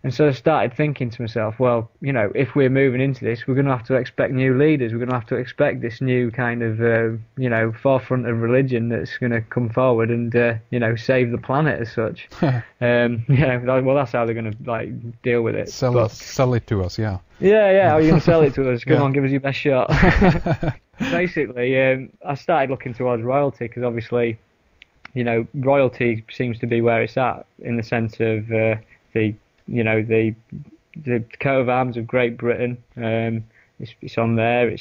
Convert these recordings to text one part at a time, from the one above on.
And so I started thinking to myself, well, you know, if we're moving into this, we're going to have to expect new leaders. We're going to have to expect this new kind of, you know, forefront of religion that's going to come forward and, you know, save the planet as such. Yeah, well, that's how they're going to, like, deal with it. Sell it to us, yeah. Yeah, how are you going to sell it to us? Come on, give us your best shot. Basically, I started looking towards royalty because obviously, you know, royalty seems to be where it's at in the sense of the coat of arms of Great Britain. It's on there.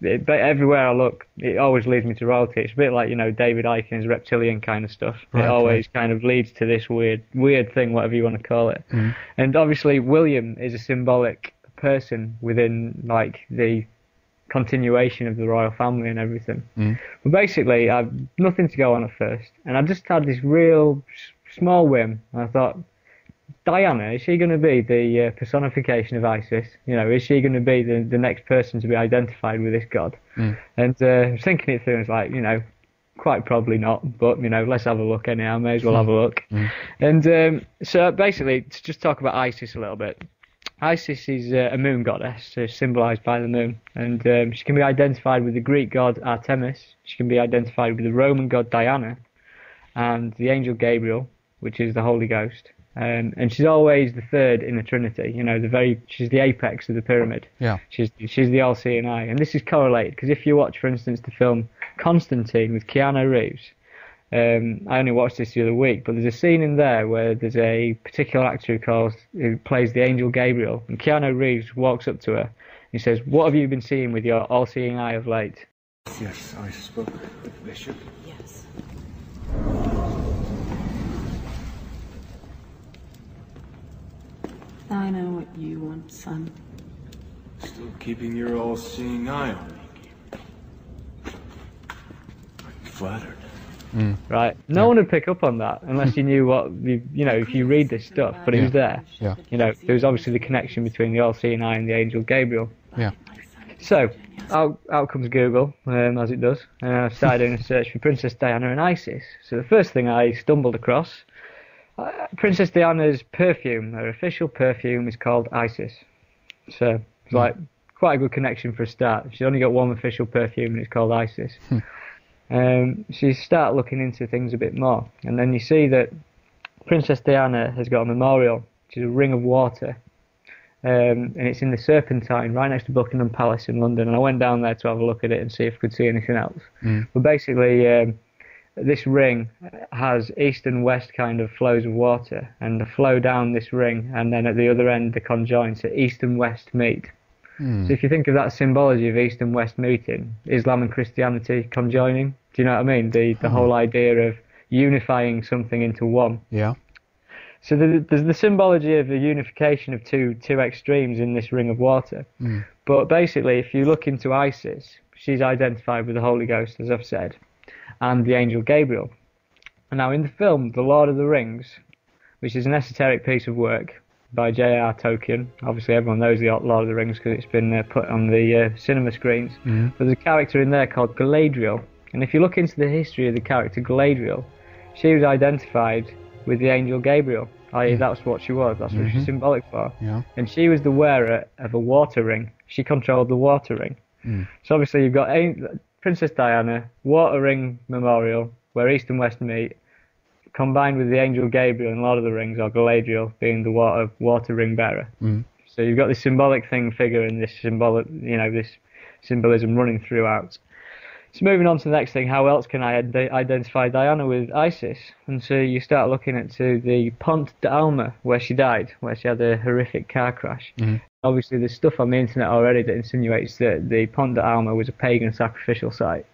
But everywhere I look, it always leads me to royalty. It's a bit like, you know, David Icon's reptilian kind of stuff. It always kind of leads to this weird thing, whatever you want to call it. And obviously, William is a symbolic person within, like, the continuation of the royal family and everything. But basically, I've nothing to go on at first, and I just had this real small whim. I thought, Diana, is she going to be the personification of Isis? You know, is she going to be the next person to be identified with this god? And thinking it through, I was like, you know, quite probably not, but, you know, let's have a look anyhow, may as well have a look. And so basically, to just talk about Isis a little bit. Isis is a moon goddess, symbolised by the moon, and she can be identified with the Greek god Artemis, she can be identified with the Roman god Diana, and the angel Gabriel, which is the Holy Ghost. And she's always the third in the Trinity. You know, she's the apex of the pyramid. Yeah. She's the all-seeing eye, and this is correlated because if you watch, for instance, the film Constantine with Keanu Reeves, I only watched this the other week, but there's a scene in there where there's a particular actor who plays the angel Gabriel, and Keanu Reeves walks up to her. And he says, "What have you been seeing with your all-seeing eye of late?" Yes, I spoke with the bishop. Yes. I know what you want, son. Still keeping your all-seeing eye on me. I'm flattered. Right. No one would pick up on that unless you knew what, you know, if you read this stuff, but it was there. Yeah. You know, there was obviously the connection between the all-seeing eye and the angel Gabriel. Yeah. So, out comes Google, as it does, and I started doing a search for Princess Diana and Isis. So the first thing I stumbled across, Princess Diana's perfume, her official perfume, is called Isis. So it's like quite a good connection for a start. She's only got one official perfume and it's called Isis. So you start looking into things a bit more, and then you see that Princess Diana has got a memorial, which is a ring of water, and it's in the Serpentine, right next to Buckingham Palace in London. And I went down there to have a look at it and see if I could see anything else. But basically, this ring has east and west kind of flows of water, and the flow down this ring, and then at the other end they conjoin, so east and west meet. So if you think of that symbology of east and west meeting, Islam and Christianity conjoining, do you know what I mean? The whole idea of unifying something into one. Yeah. So there's the symbology of the unification of two extremes in this ring of water. But basically, if you look into Isis, she's identified with the Holy Ghost, as I've said, and the angel Gabriel. And now in the film The Lord of the Rings, which is an esoteric piece of work by J.R. Tolkien, obviously everyone knows the Lord of the Rings because it's been put on the cinema screens, but there's a character in there called Galadriel, and if you look into the history of the character Galadriel, she was identified with the angel Gabriel, i.e. that's what she was, that's what she's symbolic for. And she was the wearer of a water ring. She controlled the water ring. So obviously you've got Princess Diana, water ring memorial, where east and west meet, combined with the angel Gabriel and Lord of the Rings, or Galadriel being the water ring bearer. So you've got this symbolic figure and this symbolic, you know, this symbolism running throughout. So moving on to the next thing, how else can I identify Diana with Isis? And so you start looking at the Pont d'Alma, where she died, where she had a horrific car crash. Obviously there's stuff on the internet already that insinuates that the Pont d'Alma was a pagan sacrificial site.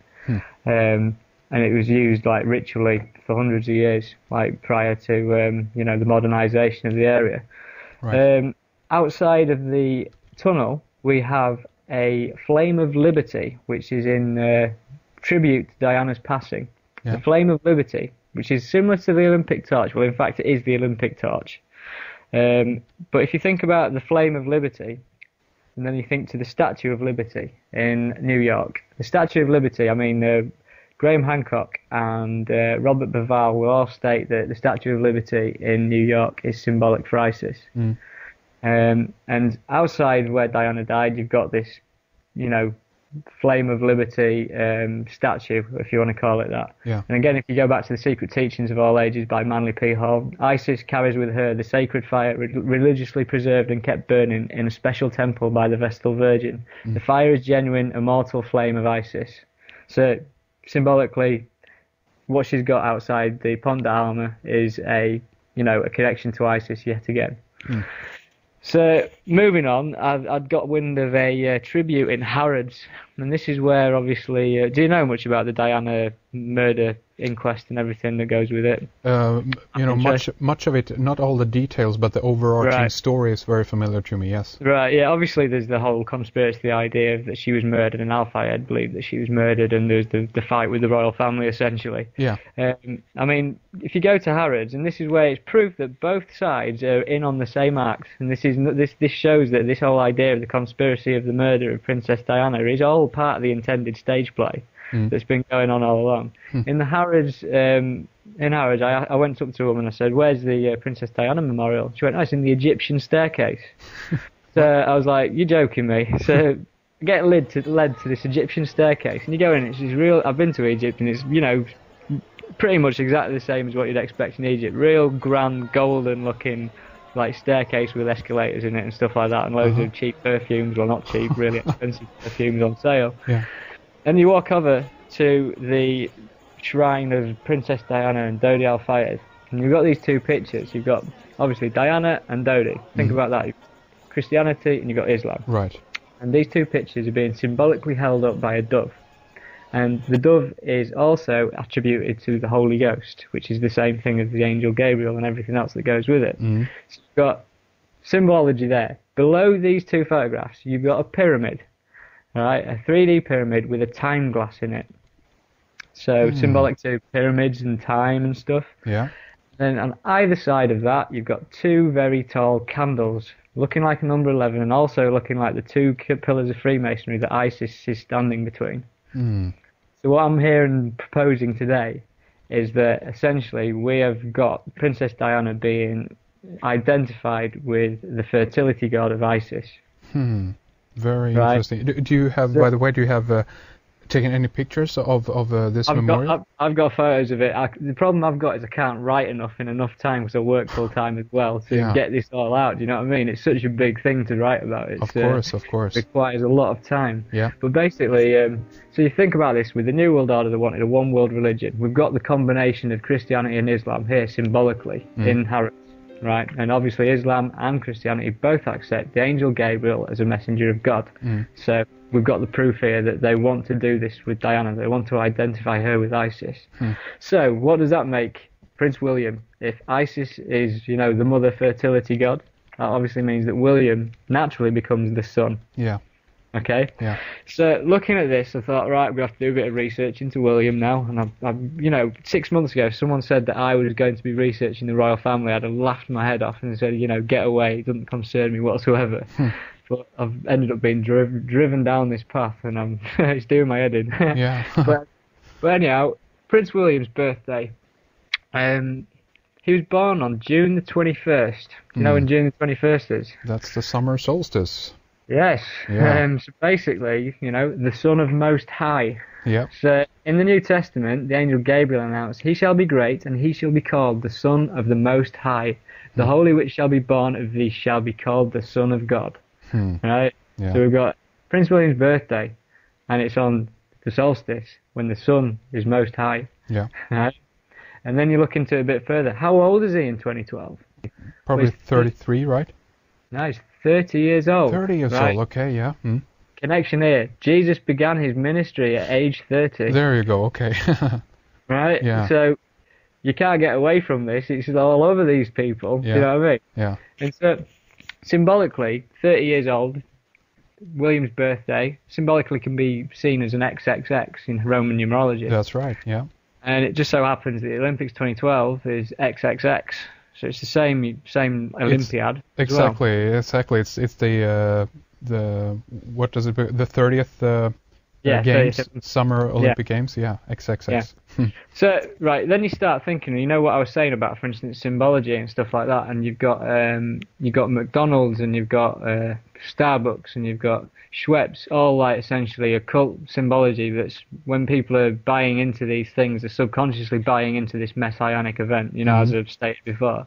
And it was used like ritually for hundreds of years, like prior to you know, the modernisation of the area. Outside of the tunnel, we have a Flame of Liberty, which is in tribute to Diana's passing. The Flame of Liberty, which is similar to the Olympic torch. Well, in fact, it is the Olympic torch. But if you think about the Flame of Liberty, and then you think to the Statue of Liberty in New York, the Statue of Liberty, I mean, Graham Hancock and Robert Bauval will all state that the Statue of Liberty in New York is symbolic for ISIS. And outside where Diana died, you've got this, Flame of Liberty statue, if you want to call it that. Yeah. And again, if you go back to the Secret Teachings of All Ages by Manly P. Hall, ISIS carries with her the sacred fire religiously preserved and kept burning in a special temple by the Vestal Virgin. The fire is genuine, immortal flame of ISIS. So, symbolically, what she's got outside the Pont d'Alma is a connection to ISIS yet again. So, moving on, I'd got wind of a tribute in Harrods, and this is where, obviously, do you know much about the Diana murder inquest and everything that goes with it? Much of it, not all the details, but the overarching story is very familiar to me, yes. Right, yeah, obviously there's the whole conspiracy, the idea that she was murdered, and Al-Fayed believed that she was murdered, and there's the fight with the royal family, essentially. Yeah. I mean, if you go to Harrods, and this is where it's proof that both sides are in on the same act, and this shows that this whole idea of the conspiracy of the murder of Princess Diana is all part of the intended stage play that's been going on all along. In the Harrods, I went up to a woman and I said, "Where's the Princess Diana memorial?" She went, "Oh, it's in the Egyptian staircase." So I was like, "You're joking me." So I get led to this Egyptian staircase, and you go in, it's real. I've been to Egypt, and it's pretty much exactly the same as what you'd expect in Egypt. Real grand, golden-looking like staircase with escalators in it and stuff like that, and loads of cheap perfumes, well, not cheap, really expensive perfumes on sale. Yeah. And you walk over to the shrine of Princess Diana and Dodi Al-Fayed, and you've got these two pictures. You've got, obviously, Diana and Dodi. Think about that. Christianity and you've got Islam. Right. And these two pictures are being symbolically held up by a dove. And the dove is also attributed to the Holy Ghost, which is the same thing as the angel Gabriel and everything else that goes with it. So you've got symbology there. Below these two photographs, you've got a pyramid, right? A 3D pyramid with a time glass in it. So symbolic to pyramids and time and stuff. Yeah. Then on either side of that, you've got two very tall candles, looking like a number 11 and also looking like the two pillars of Freemasonry that ISIS is standing between. So what I'm here and proposing today is that essentially we have got Princess Diana being identified with the fertility god of ISIS. Very interesting. Do you have, by the way, taken any pictures of this memorial? I've got photos of it. The problem I've got is I can't write enough in enough time because I work full time as well to get this all out. Do you know what I mean? It's such a big thing to write about. Of course. It requires a lot of time. Yeah. But basically, so you think about this with the New World Order, they wanted a one world religion. We've got the combination of Christianity and Islam here symbolically in Harrods. Right, and obviously Islam and Christianity both accept the angel Gabriel as a messenger of God. So we've got the proof here that they want to do this with Diana. They want to identify her with ISIS. So what does that make Prince William? If ISIS is, the mother fertility god, that obviously means that William naturally becomes the son. Yeah. Okay. Yeah. So looking at this, I thought, right, we have to do a bit of research into William now. And I 6 months ago, someone said that I was going to be researching the royal family. I'd have laughed my head off and said, get away. It doesn't concern me whatsoever. But I've ended up being driven down this path, and it's doing my head in. Yeah. but anyhow, Prince William's birthday. He was born on June the 21st. You know when June the 21st is? That's the summer solstice. Yes. Yeah. So basically, the Son of Most High. Yeah. So in the New Testament, the angel Gabriel announced, "He shall be great, and he shall be called the Son of the Most High. The Holy which shall be born of thee shall be called the Son of God." Right? Yeah. So we've got Prince William's birthday, and it's on the solstice, when the sun is most high. Yeah. Right? And then you look into it a bit further. How old is he in 2012? Probably 33, right? No, he's 30 years old. 30 years old, okay, yeah. Connection here. Jesus began his ministry at age 30. There you go, okay. Right? Yeah. So you can't get away from this. It's all over these people. Yeah. You know what I mean? Yeah. And so, symbolically, 30 years old, William's birthday, symbolically can be seen as an XXX in Roman numerology. That's right, yeah. And it just so happens that the Olympics 2012 is XXX. So it's the same Olympiad. Exactly. It's the what does it be? The 30th games, Summer Olympic Games, XXX. Yeah. So, right, then you start thinking, you know what I was saying about, for instance, symbology and stuff like that, and you've got McDonald's, and you've got Starbucks, and you've got Schweppes, all like essentially occult symbology that's, when people are buying into these things, they're subconsciously buying into this messianic event, as I've stated before.